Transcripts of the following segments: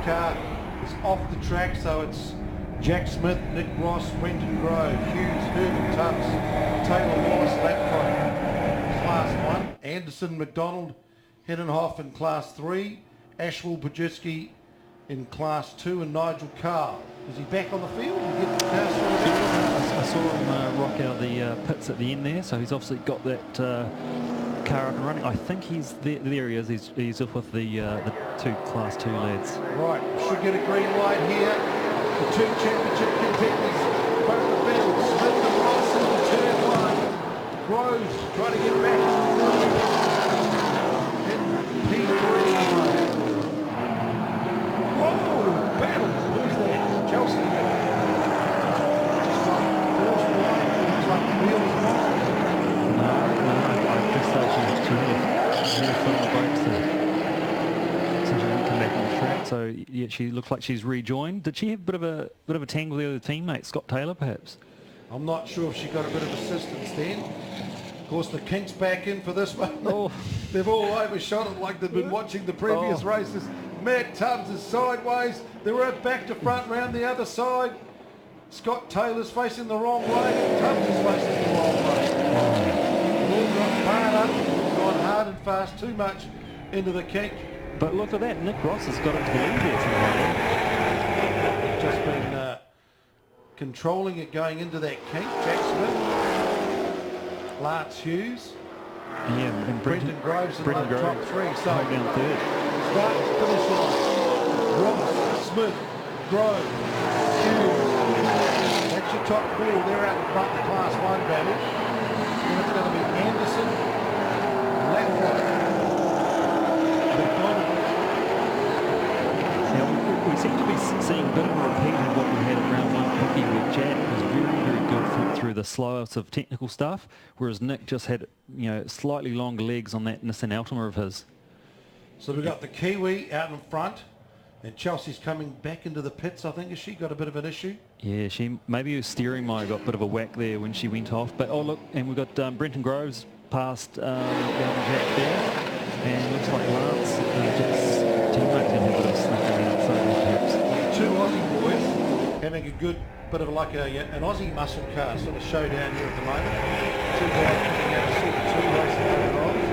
car is off the track, so it's Jack Smith, Nick Ross, Brenton Grove, Hughes, Herbert Tubbs, Taylor Wallace, Lapfront, Class 1, Anderson, McDonald, Hennenhoff in Class 3, Ashwell Pajewski in Class 2, and Nigel Carl. Is he back on the field? Get the car sorted out? I saw him rock out the pits at the end there, so he's obviously got that car up and running. I think he's there. There he is. He's up with the two Class 2 lads. Right, should get a green light here. The two championship contenders, both the field, Smith and Ross in the turn one. Groves trying to get back in the P3. Whoa, battle. Who's that? Chelsea. Just like force wide. Looks like the wheels wide. No, I just thought she was filling the brakes there. So she didn't come back on the track. So yeah, she looks like she's rejoined. Did she have a bit of a tangle with the other teammate, Scott Taylor, perhaps? I'm not sure if she got a bit of assistance then. Of course, the Kinks back in for this one. Oh. They've all overshot it like they've been watching the previous races. Matt Tubbs is sideways. They were back to front round the other side. Scott Taylor's facing the wrong way. Tubbs is facing the wrong way. They've all got hard up, gone hard and fast too much into the kink. But look at that, Nick Ross has got into the lead there. Just been controlling it going into that kink. Jack Smith, Lance Hughes, and Brenton Groves in the top three. So down third. Start to finish line. Ross, Smith, Groves, Hughes. That's your top four. They're out in front of the Class 1 battle. Then it's going to be Anderson, Lapfront, McDonald. Now, we seem to be seeing a bit of a repeat of what we had at round 1 Pukekohe, where Jack was very, very good through the slowest of technical stuff, whereas Nick just had, slightly longer legs on that Nissan Altima of his. So we've got the Kiwi out in front, and Chelsea's coming back into the pits, I think. Has she got a bit of an issue? Yeah, maybe her steering might have got a bit of a whack there when she went off. But, oh, look, and we've got Brenton Groves past Jack there. And looks like Lance, Jack's teammate, can have a bit of snuff around perhaps. Two Aussie boys having a good bit of like an Aussie muscle car sort of showdown here at the moment. Two guys coming out of Super 2 racing over Oz.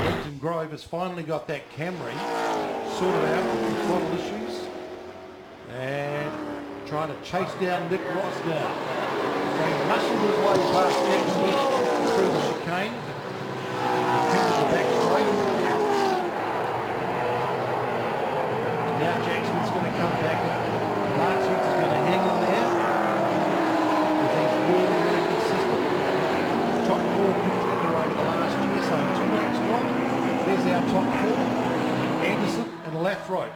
Brenton Grove has finally got that Camry sorted out with the throttle issues and trying to chase down Nick Ross now. So he muscled his way past Jack Smith through the chicane. Into the back straight. Now Jack Smith's going to come back. Lance Hughes is going to hang in there. He's really, really consistent. Top four contender over the last year, so 2 laps strong. There's our top four. Anderson and Lapfront.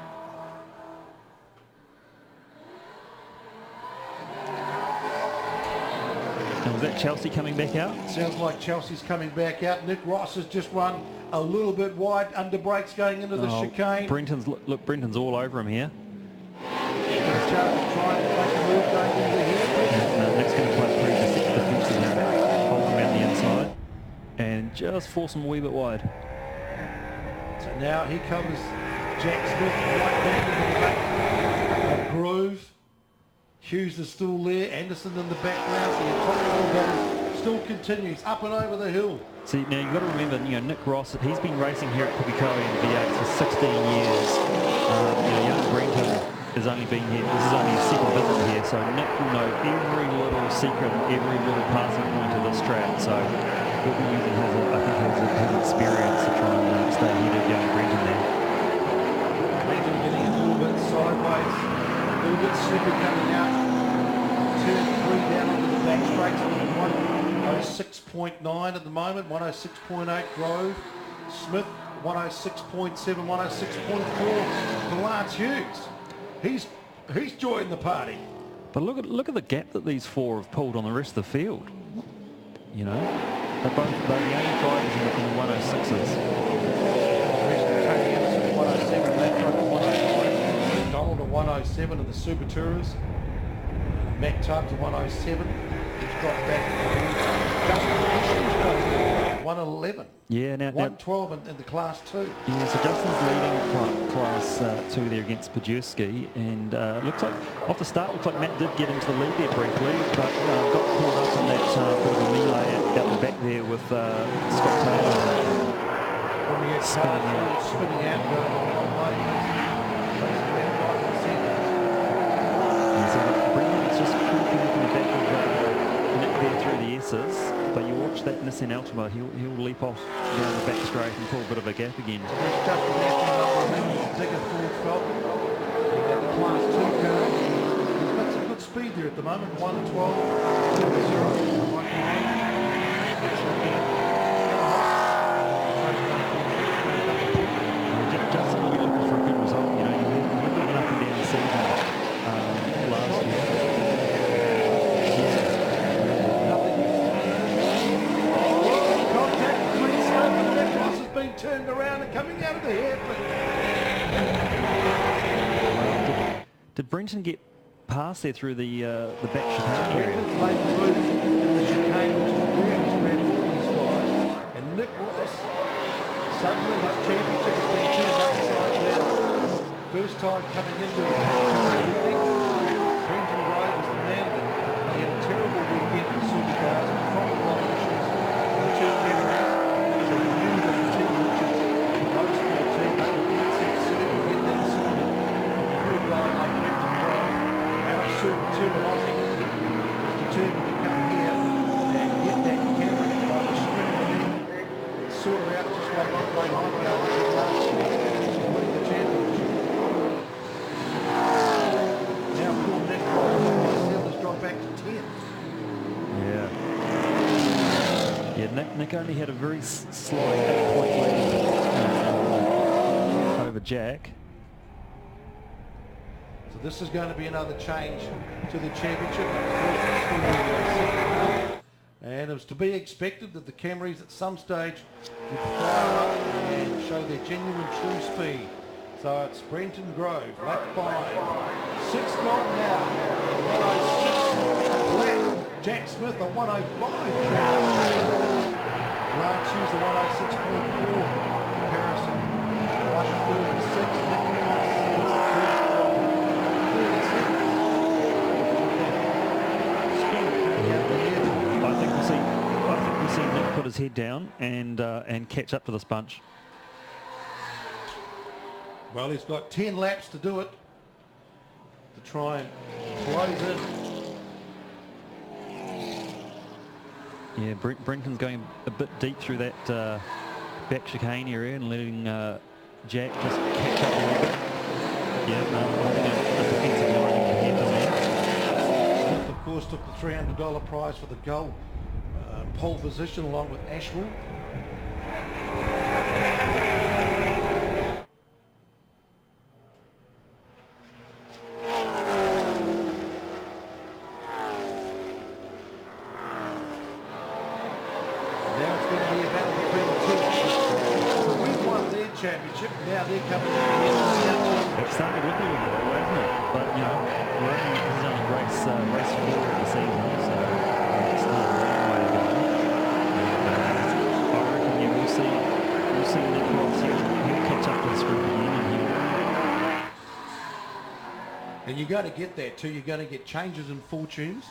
And was that Chelsea coming back out? Sounds like Chelsea's coming back out. Nick Ross has just run a little bit wide under brakes going into the chicane. Brenton's all over him here. He's trying to make a move going into here. Nick's going to play through the defensive here, hold him around the inside, and just force him a wee bit wide. So now here comes Jack Smith right back into the back. Grove. Hughes is still there. Anderson in the background. So your top four battle still continues up and over the hill. See, now you've got to remember, Nick Ross, he's been racing here at Pukekohe in V8s for 16 years. Young Brenton has only been here, this is only his second visit here, so Nick will know every little secret, every little passing point of this track. So he'll be using his experience to try and stay ahead of young Brenton there. Brenton getting a little bit sideways, a little bit slippery coming out. Turn 3 down onto the back straight. 106.9 at the moment, 106.8 Grove. Smith, 106.7, 106.4 for Lance Hughes. He's joined the party. But look at the gap that these four have pulled on the rest of the field. They're the only drivers in the 106s. Tony Anderson 107, Lapfront 109, Donald at 107 of the Super Tourers. Matt Tubbs at 107. He's dropped back. Justin Fisher's got 111. Yeah, now 112 in the Class 2. yeah, so Justin's leading Class 2 there against Pajewski, and looks like off the start, looks like Matt did get into the lead there briefly, but got caught up in that bit of a melee out the back there with Scott Taylor. When we get spinning out, going the wrong way. And so Brendan's just creeping up in the back of Nick there through the S's, but you watch that Nissan Altima, he'll leap off down the back straight and pull a bit of a gap again. So there's just an Aston bigger Ford Falcon. The Class 2 car. He's got some good speed there at the moment. 112, 0. Justin will be looking for a good result. You know, he went up and down the season last year. Contact between Slope and Nicholas has been turned around and coming out of the hairpin. Did Brenton get past there through the back chicane area? Brenton's laid the roof in the chicane, which is where he's ran all these guys. And Nicholas suddenly his championship has been turned upside down. First time coming into it. Brenton Grove was the man that he had a terrible weekend in supercars and probably a lot of issues in the two memories. So he knew that the team, which is the most small team, they would get that circuit, get that circuit. And a good guy like Brenton Grove, out of certain terminology, was determined to come here and get that camera by the sprint and sort her out just like Andre Heimgartner did last year, winning the championship. Now poor Nick Grove has dropped back to 10th. Yeah. Yeah, Nick only had a very slight 8-point lead over Jack. So this is going to be another change to the championship. And it was to be expected that the Camrys at some stage would fire up and show their genuine true speed. So it's Brenton Grove, lap 5. 6 gone now. 106. Lap. Jack Smith, a 105. Lance Hughes, a 106.4 comparison. Rush 36. I think we'll see Nick put his head down and catch up to this bunch. Well, he's got 10 laps to do it, to try and close in. Yeah, Brenton's going a bit deep through that back chicane area and letting Jack just catch up a little bit. Yeah, I think a defensive line can get Smith, of course, took the $300 prize for the goal pole position along with Ashwell. Championship. Now they're coming in. It's starting to look a little bit that way, isn't it? But you know, this is only race 4 of the season, so it's not a long way to go. I reckon we'll see Nick Ross. He'll catch up to this group again, and you're going to get that too. You're going to get changes in fortunes.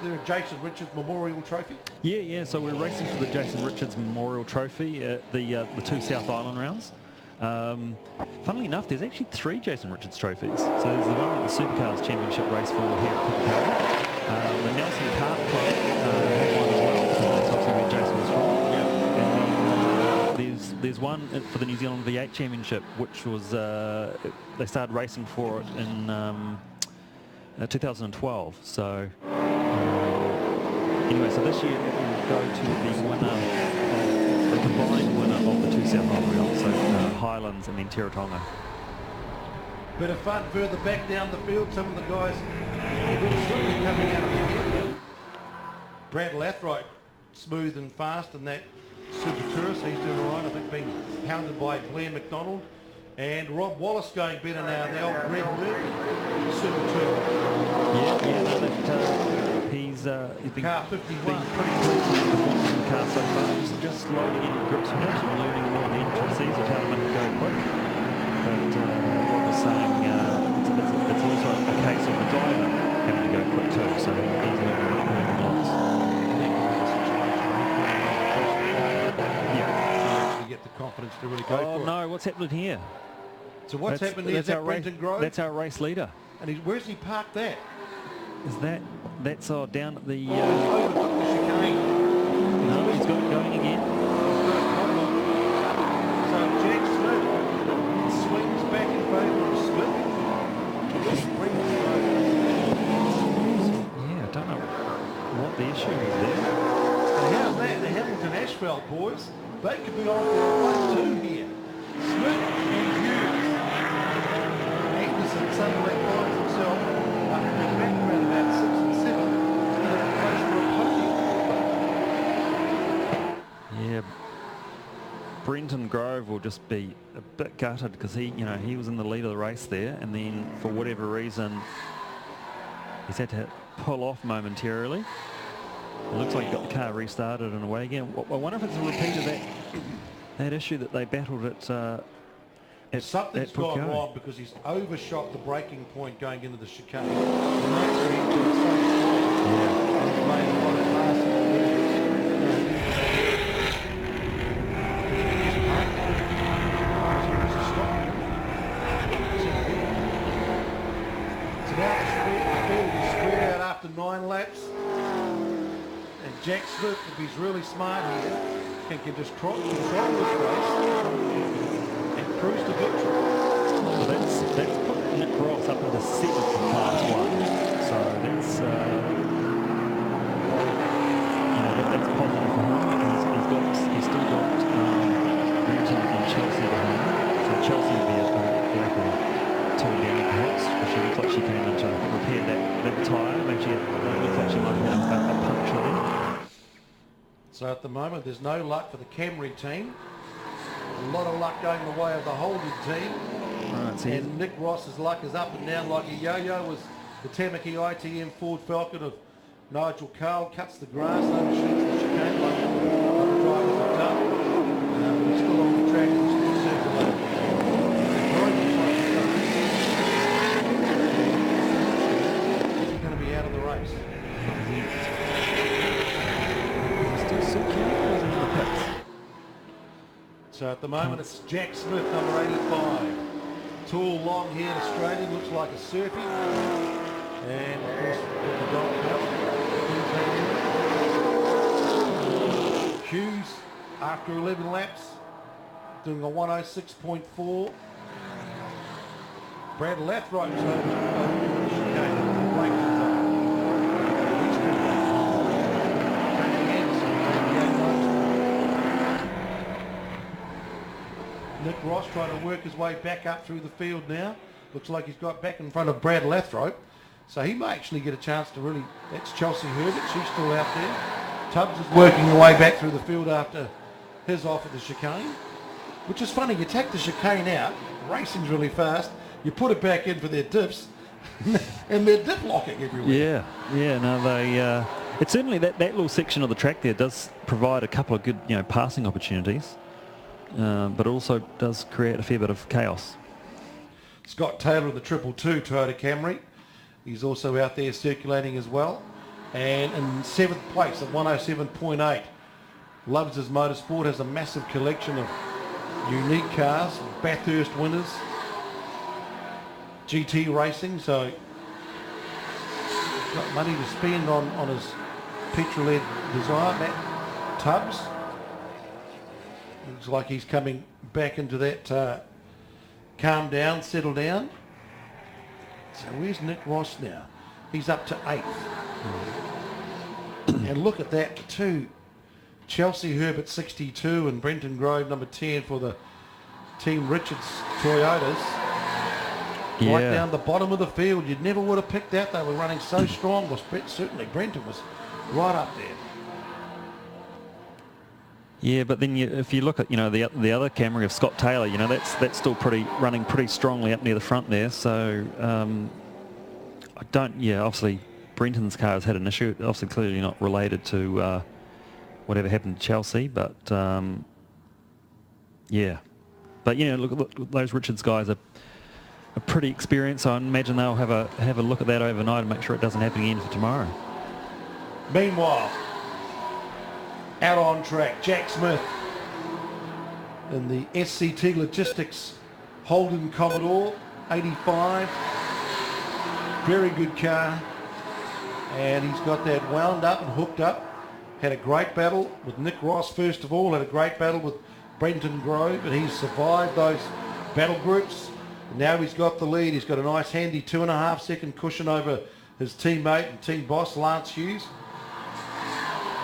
The Jason Richards Memorial Trophy? Yeah, so we're racing for the Jason Richards Memorial Trophy at the 2 South Island rounds. Funnily enough, there's actually 3 Jason Richards trophies. So there's the one at the Supercars Championship race for here at Pukekohe. The Nelson Kart Club had one as well, so that's obviously where Jason was from. And then there's one for the New Zealand V8 Championship, which was, they started racing for it in 2012. So anyway, so this year it will go to the winner, the combined winner of the 2 South Island rounds, so Highlands and then Teretonga. Bit of fun further back down the field. Some of the guys coming out of here. Brad Lathright, smooth and fast in that Super Tourist. He's doing all right. I think being hounded by Blair McDonald. And Rob Wallace going better now. The old Greg Murphy Super Tour. Yeah, he's been Car 51. pretty pleased with the performance of the car so far. Just slowly getting grips with it and learning more than entrances of how to make it go quick. But what we're saying, it's also a case of the driver having to go quick too, so he's learning lots. Yeah. To get the confidence to really go for it. Oh no, what's happening here? So what's happened here? Is that Brenton Grove? That's our race leader. And where's he parked that? Is that's down at the... overtook the chicane. No, he's got it going again. So Jack Smith swings back in favour of Smith. Yeah, I don't know what the issue is there. And how's that? The Hamilton Asphalt boys, they could be on for a 1-2 here. Smith and Hughes. Anderson suddenly finds himself up in the background about 6 and 7 in a place for a podium. Yeah, Brenton Grove will just be a bit gutted because he was in the lead of the race there, and then for whatever reason he's had to pull off momentarily. It looks like he got the car restarted and away again. I wonder if it's a repeat of that issue that they battled at Something's gone Pukekohe. wrong because he's overshot the braking point going into the chicane. And that's where he's doing so slow. Yeah. He's made a lot of passes. So now the field is squared out after 9 laps. And Jack Smith, if he's really smart here, can just control this race and cruise to victory. So that's put Nick Ross up into 7th in Class 1. So that's that's positive for him. He's still got Brenton and Chelsea behind him. So Chelsea will be like a 2 down perhaps. She looks like she came in to repair that tyre. Actually, it looks like she might have a puncture there. So at the moment, there's no luck for the Camry team. A lot of luck going the way of the Holden team. Right, and Nick Ross's luck is up and down like a yo-yo as the Tamaki ITM Ford Falcon of Nigel Carl cuts the grass, overshoots the chicane like other drivers have done. He's still on the track and still circulating. Is he going to be out of the race? So at the moment it's Jack Smith, number 85. Tall, long-haired Australian, looks like a surfy. And of course, the dog Hughes, after 11 laps, doing a 106.4. Brad Lathrope's over the chicane. Nick Ross trying to work his way back up through the field now. Looks like he's got back in front of Brad Lathrope. So he may actually get a chance to really... That's Chelsea Herbert. She's still out there. Tubbs is working her way back through the field after his off at the chicane. Which is funny. You take the chicane out. Racing's really fast. You put it back in for their dips. And they're dip locking everywhere. Yeah. No, they... it's certainly that little section of the track there does provide a couple of good, passing opportunities. But also does create a fair bit of chaos. Scott Taylor of the 222 Toyota Camry. He's also out there circulating as well. And in 7th place at 107.8. Loves his motorsport, has a massive collection of unique cars, Bathurst winners, GT racing, so he's got money to spend on his petrol-led desire. Matt Tubbs. Looks like he's coming back into that calm down, settle down. So where's Nick Ross now? He's up to 8th. And look at that, the two. Chelsea Herbert 62 and Brenton Grove number 10 for the Team Richards Toyotas. Yeah. Right down the bottom of the field. You never would have picked that. They were running so strong. Well, certainly Brenton was right up there. Yeah, but then if you look at the other Camry of Scott Taylor, that's still running pretty strongly up near the front there. So I don't. Yeah, obviously Brenton's car has had an issue. Obviously, clearly not related to whatever happened to Chelsea, but yeah. But look, those Richards guys are pretty experienced. So I imagine they'll have a look at that overnight and make sure it doesn't happen again for tomorrow. Meanwhile, out on track, Jack Smith in the SCT Logistics Holden Commodore 85. Very good car, and he's got that wound up and hooked up. Had a great battle with Nick Ross first of all, had a great battle with Brenton Grove, and he's survived those battle groups. Now he's got the lead. He's got a nice handy 2.5 second cushion over his teammate and team boss, Lance Hughes.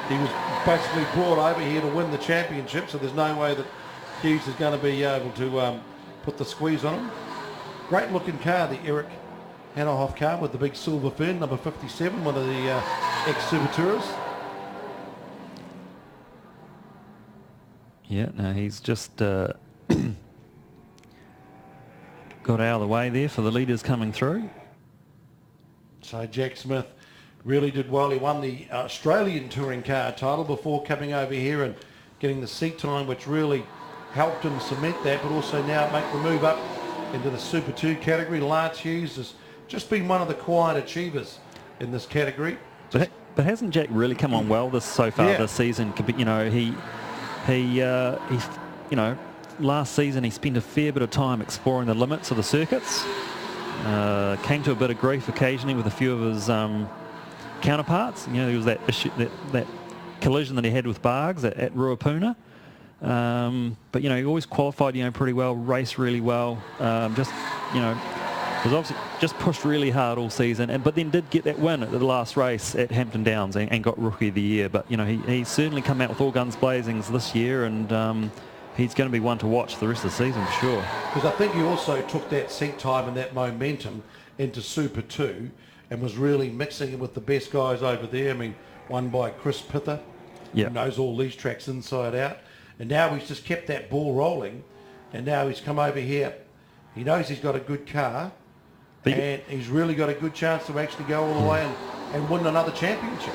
He was basically brought over here to win the championship, so there's no way that Hughes is going to be able to put the squeeze on him. Great looking car, the Eric Hanohoff car with the big silver fin, number 57, one of the ex-Super Tourers. Yeah, no, he's just got out of the way there for the leaders coming through. So Jack Smith really did well. He won the Australian touring car title before coming over here and getting the seat time, which really helped him cement that, but also now make the move up into the Super 2 category. Lance Hughes has just been one of the quiet achievers in this category. But hasn't Jack really come on well so far this season? Last season he spent a fair bit of time exploring the limits of the circuits. Came to a bit of grief occasionally with a few of his counterparts. There was that issue, that collision that he had with Bargs at Ruapuna. But he always qualified pretty well, raced really well. Was obviously just pushed really hard all season, but then did get that win at the last race at Hampton Downs and got Rookie of the Year. But he's certainly come out with all guns blazing this year, and he's going to be one to watch the rest of the season for sure. Because I think he also took that seat time and that momentum into Super 2 and was really mixing it with the best guys over there. I mean, won by Chris Pither, who knows all these tracks inside out. And now he's just kept that ball rolling, and now he's come over here. He knows he's got a good car, and he's really got a good chance to actually go all the way and win another championship.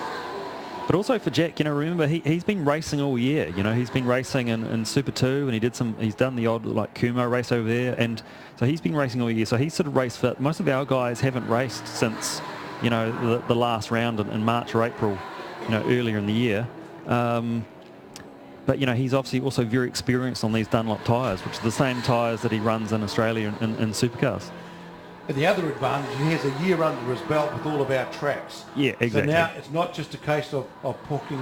But also for Jack, remember he's been racing all year. He's been racing in Super 2, and he's done the odd Kumo race over there, and so he's been racing all year. So he's sort of race fit. Most of our guys haven't raced since the last round in March or April, earlier in the year. But he's obviously also very experienced on these Dunlop tyres, which are the same tyres that he runs in Australia in supercars. And the other advantage, he has a year under his belt with all of our tracks. Yeah, exactly. So now it's not just a case of hooking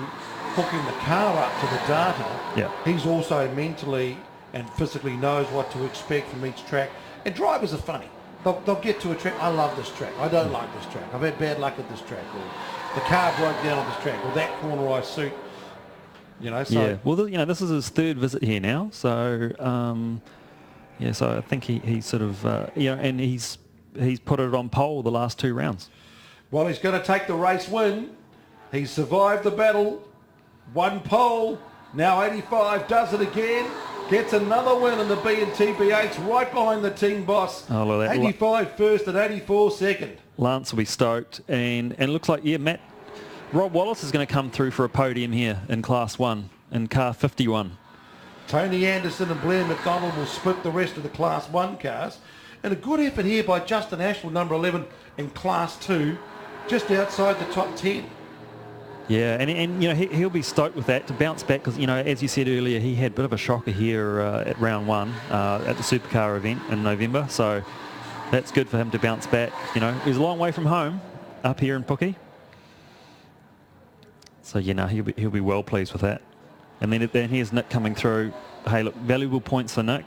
the car up to the data. Yeah. He's also mentally and physically knows what to expect from each track. And drivers are funny. They'll get to a track, I love this track, I don't like this track, I've had bad luck at this track, or the car broke down on this track, or that corner I suit. So well, this is his third visit here now, so so I think he sort of and he's put it on pole the last 2 rounds. Well, he's going to take the race win. He's survived the battle, won pole. Now 85 does it again, gets another win in the BNT V8s, right behind the team boss. Oh, look at that. 85 first and 84 second. Lance will be stoked, and it looks like Rob Wallace is going to come through for a podium here in Class 1 in car 51. Tony Anderson and Blair McDonald will split the rest of the Class 1 cars. And a good effort here by Justin Ashwell, number 11, in Class 2, just outside the top 10. Yeah, and he'll be stoked with that to bounce back because, as you said earlier, he had a bit of a shocker here at round 1 at the supercar event in November. So that's good for him to bounce back. He's a long way from home up here in Puke. So, he'll be well pleased with that. And then here's Nick coming through. Hey, look, valuable points for Nick.